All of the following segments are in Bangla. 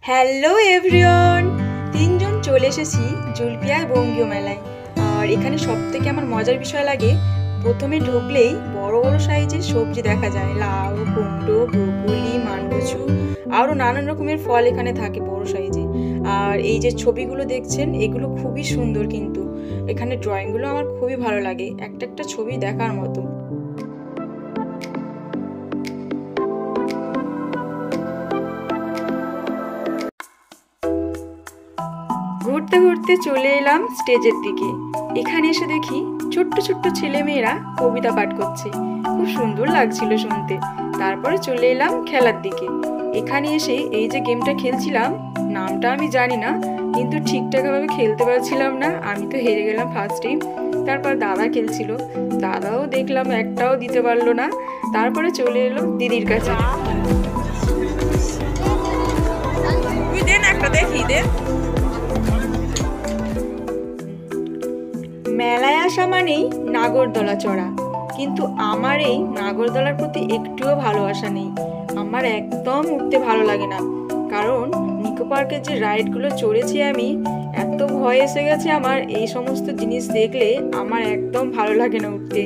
হ্যালো এভরিওয়ান, তিনজন চলে এসেছি জুলপিয়া বঙ্গীয় মেলায়। আর এখানে সবথেকে আমার মজার বিষয় লাগে, প্রথমে ঢুকলেই বড় বড় সাইজের সবজি দেখা যায়, লাউ, কুমড়ো, ব্রকলি, মানকচু, আরও নানান রকমের ফল এখানে থাকে বড় সাইজে। আর এই যে ছবিগুলো দেখছেন, এগুলো খুবই সুন্দর, কিন্তু এখানে ড্রয়িংগুলো আমার খুবই ভালো লাগে, একটা একটা ছবি দেখার মতো। ঘুরতে ঘুরতে চলে এলাম স্টেজের দিকে। এখানে এসে দেখি ছোট্ট ছোট্ট ছেলেমেয়েরা কবিতা পাঠ করছে, খুব সুন্দর লাগছিল শুনতে। তারপরে চলে এলাম খেলার দিকে। এখানে এসে এই যে গেমটা খেলছিলাম, নামটা আমি জানি না, কিন্তু ঠিকঠাকভাবে খেলতে পারছিলাম না, আমি তো হেরে গেলাম ফার্স্ট টাইম। তারপর দাদা খেলছিল, দাদাও দেখলাম একটাও দিতে পারলো না। তারপরে চলে এলো দিদির কাছে। একটা দেখি দে। মেলায় আসা মানেই নাগরদোলা চড়া, কিন্তু আমার এই নাগরদোলার প্রতি একটুও ভালোবাসা নেই। আমার একদম উঠতে ভালো লাগে না, কারণ নিকো পার্কের যে রাইডগুলো চড়েছি আমি, এত ভয় এসে গেছে আমার এই সমস্ত জিনিস দেখলে, আমার একদম ভালো লাগে না উঠতে।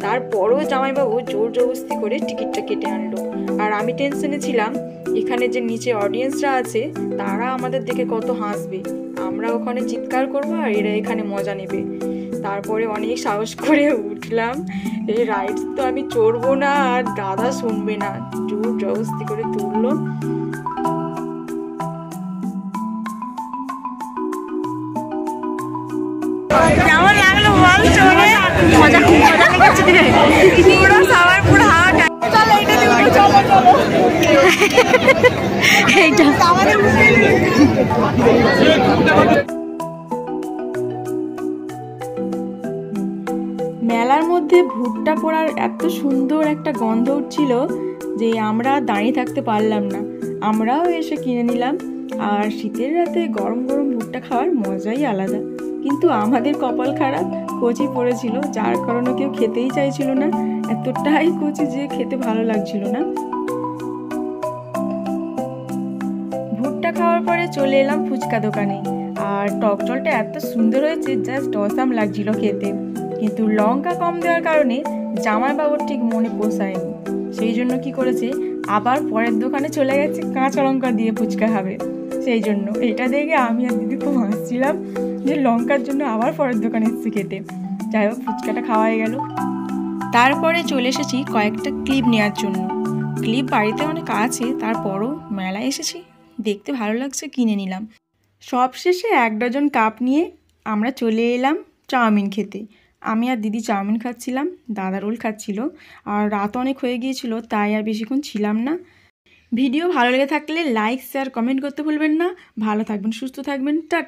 তারপরও জামাইবাবু জোর জবরদস্তি করে টিকিটটা কেটে আনলো। আর আমি টেনশনে ছিলাম, এখানে যে নিচে অডিয়েন্সরা আছে তারা আমাদের দেখে কত হাসবে, আমরা ওখানে চিৎকার করবো আর এরা এখানে মজা নেবে। তারপরে অনেক সাহস করে উঠলাম। এই রাইডস তো আমি চড়বো না, আর দাদা শুনবে না, জোর জবরদস্তি করে তুললো। কেমন লাগলো বল চলে? মজা খুব মজা লেগেছে, পুরো সবার পুরো হাওয়া। চলো এটা দিও, চলো চলো এইটা আমাদের মেলার মধ্যে ভুট্টা পোড়ার এত সুন্দর একটা গন্ধ উঠছিল যে আমরা দাঁড়িয়ে থাকতে পারলাম না, আমরাও এসে কিনে নিলাম। আর শীতের রাতে গরম গরম ভুট্টা খাওয়ার মজাই আলাদা। কিন্তু আমাদের কপাল খারাপ, কচি পড়েছিল, যার কারণে কেউ খেতেই চাইছিল না, এতটাই কচি যে খেতে ভালো লাগছিল না। ভুট্টা খাওয়ার পরে চলে এলাম ফুচকা দোকানে। আর টক জলটা এত সুন্দর হয়েছে, জাস্ট অসাম লাগছিল খেতে। কিন্তু লঙ্কা কম দেওয়ার কারণে জামাইবাবুর ঠিক মনে পোষায়নি, সেই জন্য কি করেছে, আবার পরের দোকানে চলে গেছে কাঁচা লঙ্কা দিয়ে ফুচকা খাবে। সেই জন্য এটা দেখে আমি আর দিদি খুব হাসছিলাম যে লঙ্কার জন্য আবার পরের দোকানে এসেছি খেতে। যাই হোক, ফুচকাটা খাওয়াই গেল। তারপরে চলে এসেছি কয়েকটা ক্লিপ নেওয়ার জন্য। ক্লিপ বাড়িতে অনেক আছে, তারপরও মেলায় এসেছি, দেখতে ভালো লাগছে, কিনে নিলাম। সবশেষে 1 ডজন কাপ নিয়ে আমরা চলে এলাম চাউমিন খেতে। আমি আর দিদি চাউমিন খাচ্ছিলাম, দাদা রোল খাচ্ছিল। আর রাত অনেক হয়ে গিয়েছিল, তাই আর বেশিক্ষণ ছিলাম না। ভিডিও ভালো লেগে থাকলে লাইক, শেয়ার, কমেন্ট করতে ভুলবেন না। ভালো থাকবেন, সুস্থ থাকবেন, টাটা।